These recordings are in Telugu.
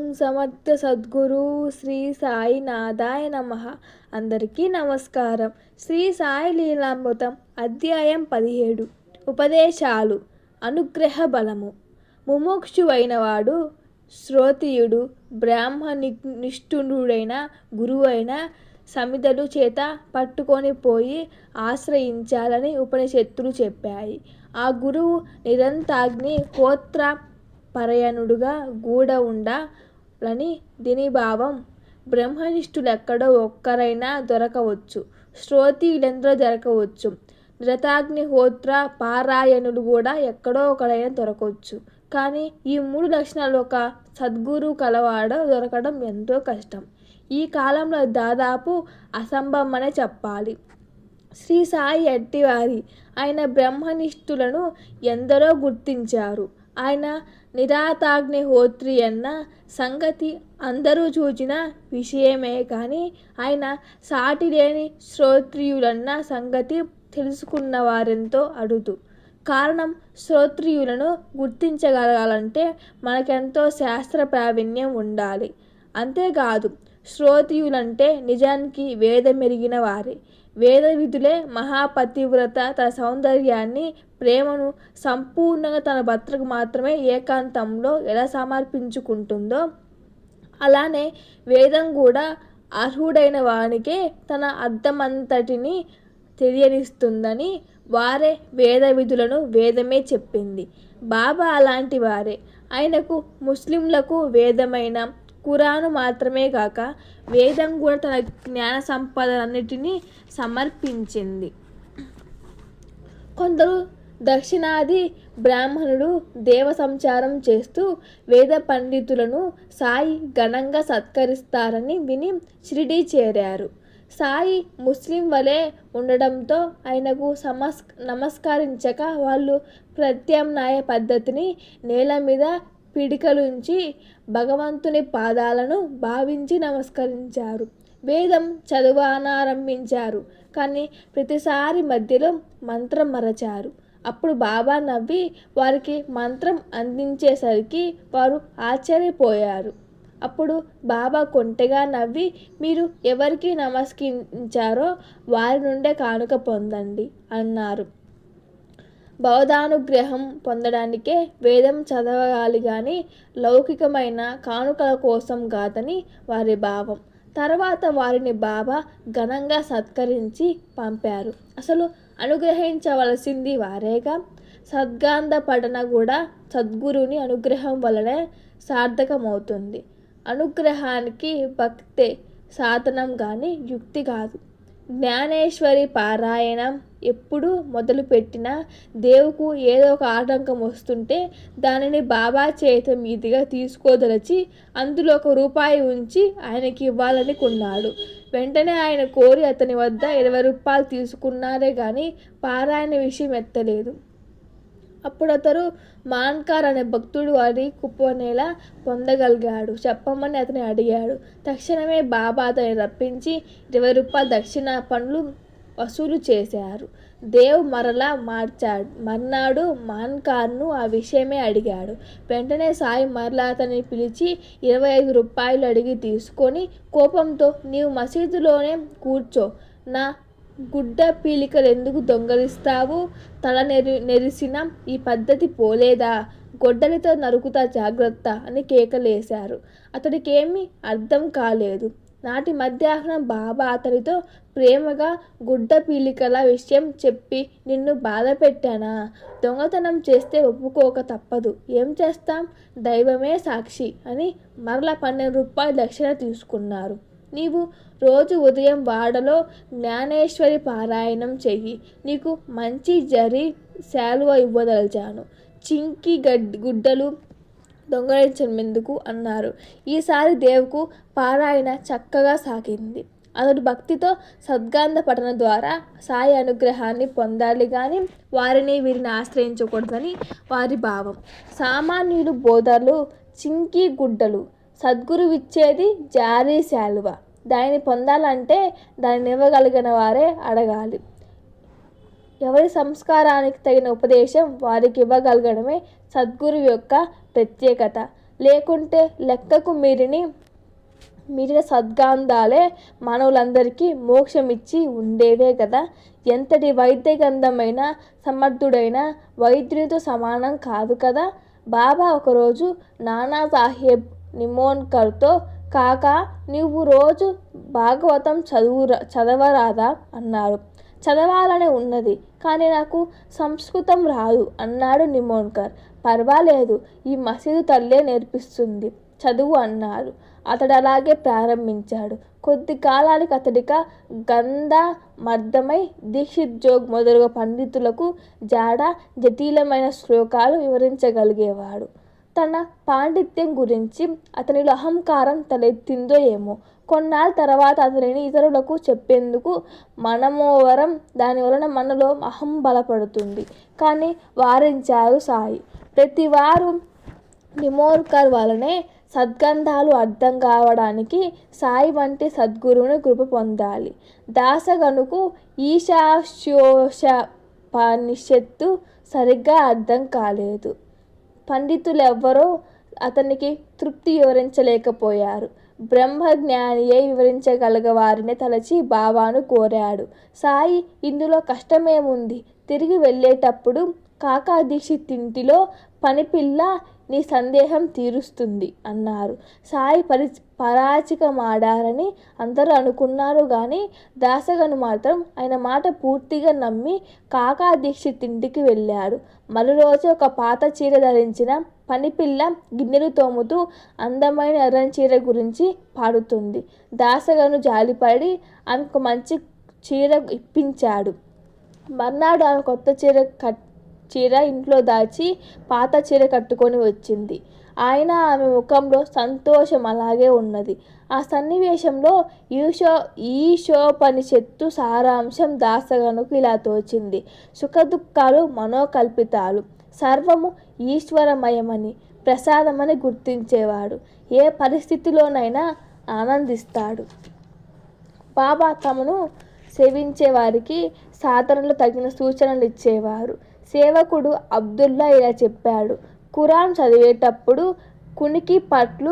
సమర్థ సద్గురు శ్రీ సాయినాథాయ నమః. అందరికీ నమస్కారం. శ్రీ సాయి లీలామృతం అధ్యాయం 17. ఉపదేశాలు. అనుగ్రహ బలము. ముముక్షువైన వాడు, శ్రోత్రియుడు, బ్రాహ్మనిష్ఠుడైన గురువైన సమిధలు చేత పట్టుకొని పోయి ఆశ్రయించాలని ఉపనిషత్తులు చెప్పాయి. ఆ గురువు నిరంతాగ్ని హోత్ర పరయణుడుగా గూడ ఉండాలని దీని భావం. బ్రహ్మనిష్ఠులెక్కడో ఒక్కరైనా దొరకవచ్చు, శ్రోత్రియులెందరో దొరకవచ్చు, నిరతాగ్నిహోత్ర పారాయణులు కూడా ఎక్కడో ఒకడైనా దొరకవచ్చు. కానీ ఈ 3 లక్షణాలు ఒక సద్గురు కలవాడ దొరకడం ఎంతో కష్టం. ఈ కాలంలో దాదాపు అసంభవమనే చెప్పాలి. శ్రీ సాయి ఎట్టివారి. ఆయన బ్రహ్మనిష్ఠులను ఎందరో గుర్తించారు. ఆయన నిరాతాగ్నిహోత్రి అన్న సంగతి అందరూ చూచిన విషయమే. కానీ ఆయన సాటిలేని శ్రోత్రియులన్న సంగతి తెలుసుకున్న వారెంతో అరుదు. కారణం, శ్రోత్రియులను గుర్తించగలగాలంటే మనకెంతో శాస్త్ర ప్రావీణ్యం ఉండాలి. అంతేకాదు, శ్రోత్రియులంటే నిజానికి వేదమెరిగిన వారే. వేద విధులే. మహాపతివ్రత తన సౌందర్యాన్ని, ప్రేమను సంపూర్ణంగా తన భర్తకు మాత్రమే ఏకాంతంలో ఎలా సమర్పించుకుంటుందో, అలానే వేదం కూడా అర్హుడైన వానికే తన అర్థమంతటిని తెలియనిస్తుందని వారే వేద విధులను వేదమే చెప్పింది. బాబా అలాంటి వారే. ఆయనకు ముస్లింలకు వేదమైన ఖురాను మాత్రమే కాక వేదం కూడా తన జ్ఞాన సంపదలన్నిటినీ సమర్పించింది. కొందరు దక్షిణాది బ్రాహ్మణులు దేవ సంచారం చేస్తూ వేద పండితులను సాయి ఘనంగా సత్కరిస్తారని విని షిరిడీ చేరారు. సాయి ముస్లిం వలె ఉండడంతో ఆయనకు నమస్కరించక వాళ్ళు ప్రత్యామ్నాయ పద్ధతిని నేల మీద పిడికలుంచి భగవంతుని పాదాలను భావించి నమస్కరించారు. వేదం చదవనారంభించారు. కానీ ప్రతిసారి మధ్యలో మంత్రం మరచారు. అప్పుడు బాబా నవ్వి వారికి మంత్రం అందించేసరికి వారు ఆశ్చర్యపోయారు. అప్పుడు బాబా కొంటెగా నవ్వి, మీరు ఎవరికి నమస్కరించారో వారి నుండే కానుక పొందండి అన్నారు. బౌద్ధానుగ్రహం పొందడానికే వేదం చదవగాలి గాని లౌకికమైన కానుకల కోసం కాదని వారి భావం. తర్వాత వారిని బాబా ఘనంగా సత్కరించి పంపారు. అసలు అనుగ్రహించవలసింది వారేగా. సద్గాంధ పఠన కూడా సద్గురుని అనుగ్రహం వలనే సార్థకమవుతుంది. అనుగ్రహానికి భక్తే సాధనం కానీ యుక్తి కాదు. జ్ఞానేశ్వరి పారాయణం ఎప్పుడు మొదలుపెట్టినా దేవుకు ఏదో ఒక ఆటంకం వస్తుంటే దానిని బాబా చేత మీదుగా తీసుకోదలచి అందులో ₹1 ఉంచి ఆయనకి ఇవ్వాలని కొన్నాడు. వెంటనే ఆయన కోరి అతని వద్ద ₹20 తీసుకున్నారే కానీ పారాయణ విషయం ఎత్తలేదు. అప్పుడు అతడు మాన్కార్ అనే భక్తుడు వారి కుప్పనేలా పొందగలిగాడు చెప్పమని అతని అడిగాడు. తక్షణమే బాబా అతని రప్పించి ₹20 దక్షిణ పనులు వసూలు చేశారు. దేవ్ మరలా మర్నాడు మాన్కార్ను ఆ విషయమే అడిగాడు. వెంటనే సాయి మరలా అతన్ని పిలిచి ₹25 అడిగి తీసుకొని కోపంతో, నీవు మసీదులోనే కూర్చో, నా గుడ్డ పీలికలు ఎందుకు దొంగలిస్తావు? తల నెరిసిన ఈ పద్ధతి పోలేదా? గొడ్డలితో నరుకుతా జాగ్రత్త అని కేకలేశారు. అతడికేమీ అర్థం కాలేదు. నాటి మధ్యాహ్నం బాబా అతడితో ప్రేమగా గుడ్డ పీలికల విషయం చెప్పి, నిన్ను బాధ పెట్టానా? దొంగతనం చేస్తే ఒప్పుకోక తప్పదు. ఏం చేస్తాం? దైవమే సాక్షి అని మరలా ₹12 దక్షిణ తీసుకున్నారు. నీవు రోజు ఉదయం వాడలో జ్ఞానేశ్వరి పారాయణం చెయ్యి. నీకు మంచి జరి శాలువ ఇవ్వదలిచాను. చింకి గుడ్డలు దొంగలించమెందుకు అన్నారు. ఈసారి దేవుకు పారాయణ చక్కగా సాగింది. అతడు భక్తితో సద్గాంధ పఠన ద్వారా సాయి అనుగ్రహాన్ని పొందాలి గాని వారిని వీరిని ఆశ్రయించకూడదని వారి భావం. సామాన్యులు బోధలు చింకి గుడ్డలు, సద్గురువిచ్చేది జారీ శాలువ. దానిని పొందాలంటే దానిని ఇవ్వగలిగిన వారే అడగాలి. ఎవరి సంస్కారానికి తగిన ఉపదేశం వారికి ఇవ్వగలగడమే సద్గురు యొక్క ప్రత్యేకత. లేకుంటే లెక్కకు మీరిన సద్గంధాలే మానవులందరికీ మోక్షమిచ్చి ఉండేవే కదా. ఎంతటి వైద్యగంధమైన సమర్థుడైన వైద్యునితో సమానం కాదు కదా. బాబా ఒకరోజు నానాసాహెబ్ నిమోన్కర్తో, కాకా, నువ్వు రోజు భాగవతం చదవరాదా అన్నారు. చదవాలనే ఉన్నది, కానీ నాకు సంస్కృతం రాదు అన్నాడు నిమోన్కర్. పర్వాలేదు, ఈ మసీదు తల్లే నేర్పిస్తుంది, చదువు అన్నారు. అతడు అలాగే ప్రారంభించాడు. కొద్ది కాలానికి అతడిక గంధమర్థమై దీక్షిత్ జోగ్ మొదలుగా పండితులకు జాడ జటిలమైన శ్లోకాలు వివరించగలిగేవాడు. తన పాండిత్యం గురించి అతనిలో అహంకారం తలెత్తిందో ఏమో. కొన్నాళ్ళ తర్వాత అతనిని ఇతరులకు చెప్పేందుకు మనమోవరం, దానివలన మనలో అహం బలపడుతుంది. కానీ వారించారు సాయి. ప్రతివారు నిమోన్కర్ వలనే సద్గంధాలు అర్థం కావడానికి సాయి వంటి సద్గురువుని కృప పొందాలి. దాసగనుకు ఈశాస్యోపనిషత్తు సరిగ్గా అర్థం కాలేదు. పండితులెవ్వరూ అతనికి తృప్తి వివరించలేకపోయారు. బ్రహ్మజ్ఞాని అయి వివరించగలగవారిని తలచి బాబాను కోరాడు. సాయి, ఇందులో కష్టమేముంది? తిరిగి వెళ్ళేటప్పుడు కాకా దీక్షిత్ ఇంటిలో పనిపిల్ల నీ సందేహం తీరుస్తుంది అన్నారు. సాయి పరాచికమాడారని అందరూ అనుకున్నారు. కానీ దాసగను మాత్రం ఆయన మాట పూర్తిగా నమ్మి కాకా దీక్షిత్ ఇంటికి వెళ్ళాడు. మరురోజు ఒక పాత చీర ధరించిన పనిపిల్ల గిన్నెలు తోముతూ అందమైన ఎర్రని చీర గురించి పాడుతుంది. దాసగను జాలిపడి ఆమెకు మంచి చీర ఇప్పించాడు. మర్నాడు ఆమె కొత్త చీర ఇంట్లో దాచి పాత చీర కట్టుకొని వచ్చింది. ఆయన ఆమె ముఖంలో సంతోషం అలాగే ఉన్నది. ఆ సన్నివేశంలో ఈశోపనిషత్తు సారాంశం దాసగనుకు ఇలా తోచింది: సుఖదుఖాలు మనోకల్పితాలు, సర్వము ఈశ్వరమయమని, ప్రసాదమని గుర్తించేవాడు ఏ పరిస్థితిలోనైనా ఆనందిస్తాడు. బాబా తమను సేవించే వారికి సాధనలో తగిన సూచనలు ఇచ్చేవారు. సేవకుడు అబ్దుల్లా ఇలా చెప్పాడు: ఖురాన్ చదివేటప్పుడు కునికి పట్లు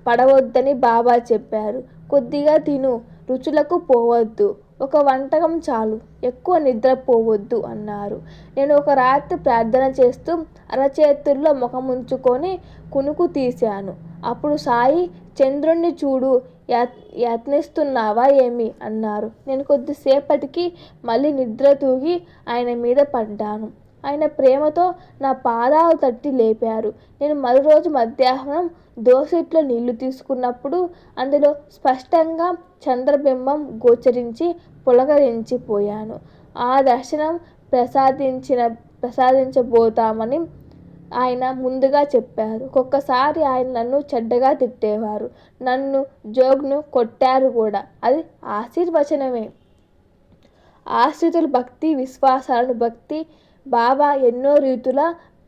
పడవద్దని బాబా చెప్పారు. కొద్దిగా తిను, రుచులకు పోవద్దు, ఒక వంటకం చాలు, ఎక్కువ నిద్రపోవద్దు అన్నారు. నేను ఒక రాత్రి ప్రార్థన చేస్తూ అరచేతుల్లో ముఖముంచుకొని కునుకు తీశాను. అప్పుడు సాయి, చంద్రుణ్ణి చూడు, యత్నిస్తున్నావా ఏమి అన్నారు. నేను కొద్దిసేపటికి మళ్ళీ నిద్ర తూగి ఆయన మీద పడ్డాను. ఆయన ప్రేమతో నా పాదాలు తట్టి లేపారు. నేను మరురోజు మధ్యాహ్నం దోసిట్లో నీళ్లు తీసుకున్నప్పుడు అందులో స్పష్టంగా చంద్రబింబం గోచరించి పులకరించిపోయాను. ఆ దర్శనం ప్రసాదించబోతామని ఆయన ముందుగా చెప్పారు. ఒక్కొక్కసారి ఆయన నన్ను చెడ్డగా తిట్టేవారు. నన్ను జోగ్ను కొట్టారు కూడా. అది ఆశీర్వచనమే. ఆశ్రితుల భక్తి విశ్వాసాలను బాబా ఎన్నో రీతుల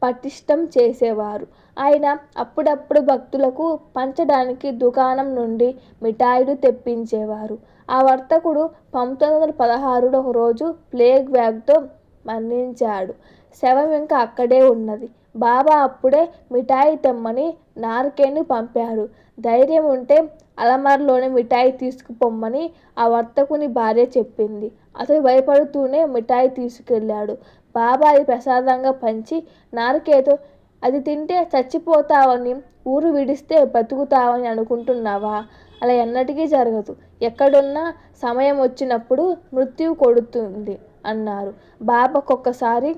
పటిష్టం చేసేవారు. ఆయన అప్పుడప్పుడు భక్తులకు పంచడానికి దుకాణం నుండి మిఠాయిలు తెప్పించేవారు. ఆ వర్తకుడు 1916 ఒకరోజు ప్లేగ్ వ్యాధితో మరణించాడు. శవం ఇంకా అక్కడే ఉన్నది. బాబా అప్పుడే మిఠాయి తెమ్మని నార్కేని పంపారు. ధైర్యం ఉంటే అలమరలోని మిఠాయి తీసుకుపోమ్మని ఆ వర్తకుని భార్య చెప్పింది. అతడు భయపడుతూనే మిఠాయి తీసుకెళ్ళాడు. బాబా అది ప్రసాదంగా పంచి నార్కేతో, అది తింటే చచ్చిపోతావని, ఊరు విడిస్తే బ్రతుకుతావని అనుకుంటున్నావా? అలా ఎన్నటికీ జరగదు. ఎక్కడున్నా సమయం వచ్చినప్పుడు మృత్యువు కొడుతుంది అన్నారు. బాబాకొక్కసారి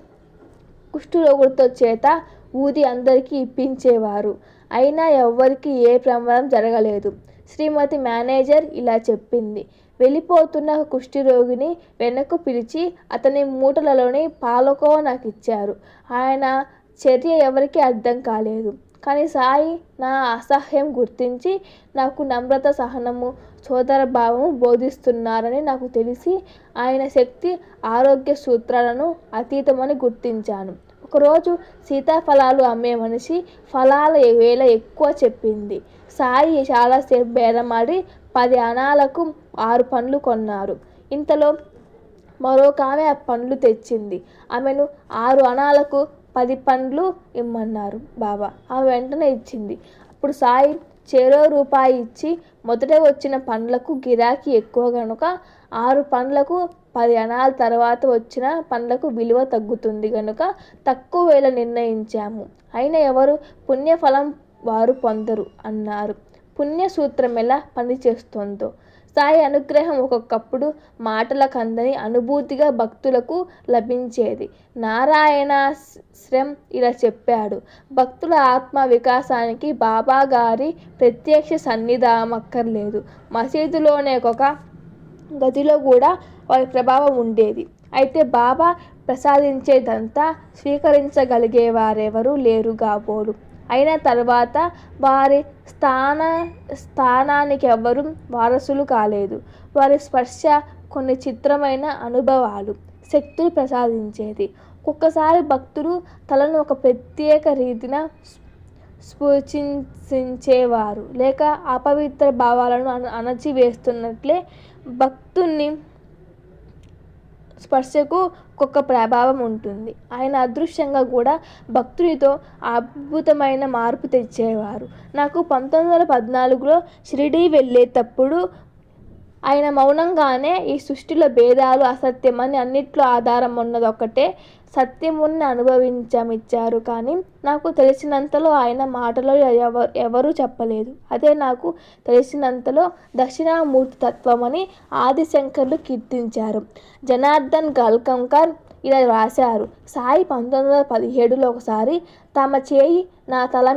కుష్ఠరోగులతో చేత ఊది అందరికీ ఇప్పించేవారు. అయినా ఎవ్వరికీ ఏ ప్రమాదం జరగలేదు. శ్రీమతి మేనేజర్ ఇలా చెప్పింది. వెళ్ళిపోతున్న కుష్ఠరోగిని వెనక్కు పిలిచి అతని మూటలలోని పాలకోవ నాకు ఇచ్చారు. ఆయన చర్య ఎవరికీ అర్థం కాలేదు. కానీ సాయి నా అసహ్యం గుర్తించి నాకు నమ్రత, సహనము, సోదరభావము బోధిస్తున్నారని నాకు తెలిసి ఆయన శక్తి, ఆరోగ్య సూత్రాలను అతీతమని గుర్తించాను. ఒకరోజు సీతాఫలాలు అమ్మే మనిషి ఫలాల వేల ఎక్కువ చెప్పింది. సాయి చాలాసేపు బేరమాడి 10 అణాలకు 6 పండ్లు కొన్నారు. ఇంతలో మరొక ఆమె ఆ పండ్లు తెచ్చింది. ఆమెను 6 అణాలకు 10 పండ్లు ఇమ్మన్నారు బాబా. ఆమె వెంటనే ఇచ్చింది. అప్పుడు సాయి చెరో రూపాయి ఇచ్చి, మొదట వచ్చిన పండ్లకు గిరాకీ ఎక్కువ గనుక 6 పండ్లకు 10 అణాల తర్వాత వచ్చిన పండ్లకు విలువ తగ్గుతుంది గనుక తక్కువ వేల నిర్ణయించాము. అయినా ఎవరు పుణ్యఫలం వారు పొందరు అన్నారు. పుణ్య సూత్రం ఎలా పనిచేస్తుందో. సాయి అనుగ్రహం ఒక్కొక్కప్పుడు మాటల కందని అనుభూతిగా భక్తులకు లభించేది. నారాయణాశ్రం ఇలా చెప్పాడు. భక్తుల ఆత్మ వికాసానికి బాబా గారి ప్రత్యక్ష సన్నిధానమక్కర్లేదు. మసీదులోనే ఒక గదిలో కూడా వారి ప్రభావం ఉండేది. అయితే బాబా ప్రసాదించేదంతా స్వీకరించగలిగేవారెవరూ లేరు కాబోలు. అయిన తర్వాత వారి స్థానానికెవ్వరూ వారసులు కాలేదు. వారి స్పర్శ కొన్ని చిత్రమైన అనుభవాలు, శక్తులు ప్రసాదించేది. ఒక్కొక్కసారి భక్తులు తలను ఒక ప్రత్యేక రీతిన స్పృశించేవారు, లేక అపవిత్ర భావాలను అణచివేస్తున్నట్లే భక్తుని స్పర్శకు ఒక్కొక్క ప్రభావం ఉంటుంది. ఆయన అదృశ్యంగా కూడా భక్తుడితో అద్భుతమైన మార్పు తెచ్చేవారు. నాకు 1914లో షిరిడీ వెళ్ళేటప్పుడు ఆయన మౌనంగానే ఈ సృష్టిలో భేదాలు అసత్యమని, అన్నిట్లో ఆధారం ఉన్నదొక్కటే సత్యముని అనుభవించమిచ్చారు. కానీ నాకు తెలిసినంతలో ఆయన మాటలో ఎవరూ చెప్పలేదు. అదే నాకు తెలిసినంతలో దక్షిణామూర్తి తత్వమని ఆదిశంకర్లు కీర్తించారు. జనార్దన్ గల్కంకర్ ఇలా రాశారు. సాయి 1917లో ఒకసారి తమ చేయి నా తల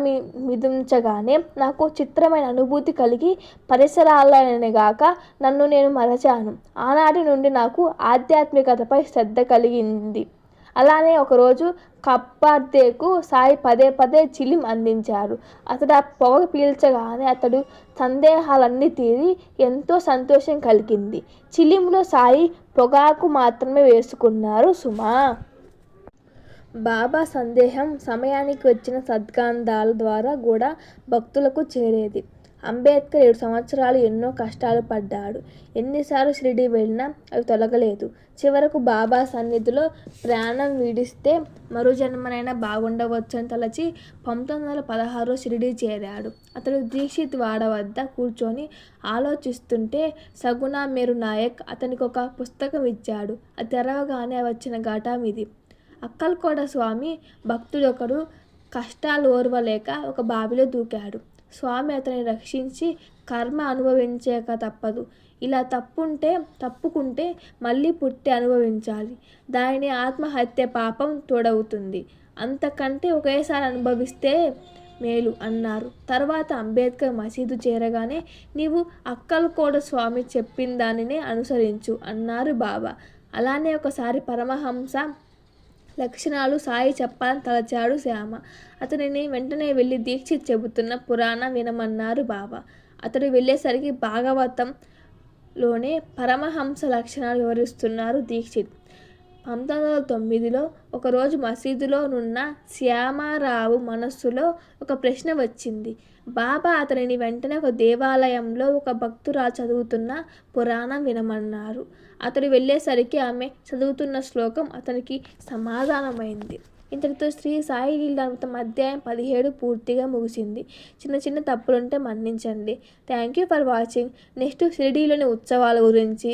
మిదించగానే నాకు చిత్రమైన అనుభూతి కలిగి పరిసరాలనేగాక నన్ను నేను మరచాను. ఆనాటి నుండి నాకు ఆధ్యాత్మికతపై శ్రద్ధ కలిగింది. అలానే ఒకరోజు కప్పార్దేకు సాయి పదే పదే చిలిం అందించారు. అతడు ఆ పొగ పీల్చగానే అతడు సందేహాలన్నీ తీరి ఎంతో సంతోషం కలిగింది. చిలింలో సాయి పొగాకు మాత్రమే వేసుకున్నారు సుమా. బాబా సందేహం సమయానికి వచ్చిన సద్గంధాల ద్వారా కూడా భక్తులకు చేరేది. అంబేద్కర్ 7 సంవత్సరాలు ఎన్నో కష్టాలు పడ్డాడు. ఎన్నిసార్లు షిరిడీ వెళ్ళినా అవి తొలగలేదు. చివరకు బాబా సన్నిధిలో ప్రాణం విడిస్తే మరో జన్మనైనా బాగుండవచ్చని తలచి 1916లో షిరిడీ చేరాడు. అతడు దీక్షిత్ వాడ వద్ద కూర్చొని ఆలోచిస్తుంటే సగుణ మేరు నాయక్ అతనికి ఒక పుస్తకం ఇచ్చాడు. అది తెరవగానే వచ్చిన ఘటం ఇది. అక్కల్కోట స్వామి భక్తుడొకడు కష్టాలు ఓర్వలేక ఒక బావిలో దూకాడు. స్వామి అతన్ని రక్షించి కర్మ అనుభవించక తప్పదు. ఇలా తప్పుకుంటే మళ్ళీ పుట్టి అనుభవించాలి. దానిని ఆత్మహత్య పాపం తోడవుతుంది. అంతకంటే ఒకేసారి అనుభవిస్తే మేలు అన్నారు. తర్వాత అంబేద్కర్ మసీదు చేరగానే నీవు అక్కల్కోట స్వామి చెప్పిన దానినే అనుసరించు అన్నారు బాబా. అలానే ఒకసారి పరమహంస లక్షణాలు సాయి చెప్పాలని తలచాడు శ్యామ. అతనిని వెంటనే వెళ్ళి దీక్షిత్ చెబుతున్న పురాణం వినమన్నారు బాబా. అతడు వెళ్ళేసరికి భాగవతంలోనే పరమహంస లక్షణాలు వివరిస్తున్నారు దీక్షిత్. 1909లో ఒకరోజు మసీదులో నున్న శ్యామారావు మనస్సులో ఒక ప్రశ్న వచ్చింది. బాబా అతనిని వెంటనే ఒక దేవాలయంలో ఒక భక్తురాలు చదువుతున్న పురాణం వినమన్నారు. అతడు వెళ్ళేసరికి ఆమె చదువుతున్న శ్లోకం అతనికి సమాధానమైంది. ఇంతటితో శ్రీ సాయి లీలామృతం అధ్యాయం 17 పూర్తిగా ముగిసింది. చిన్న చిన్న తప్పులుంటే మన్నించండి. Thank you for watching. Next షిరిడీలోని ఉత్సవాల గురించి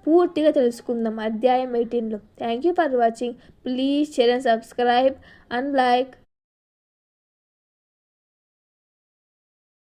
పూర్తిగా తెలుసుకుందాం అధ్యాయం 18లో. Thank you for watching. Please share and subscribe and like.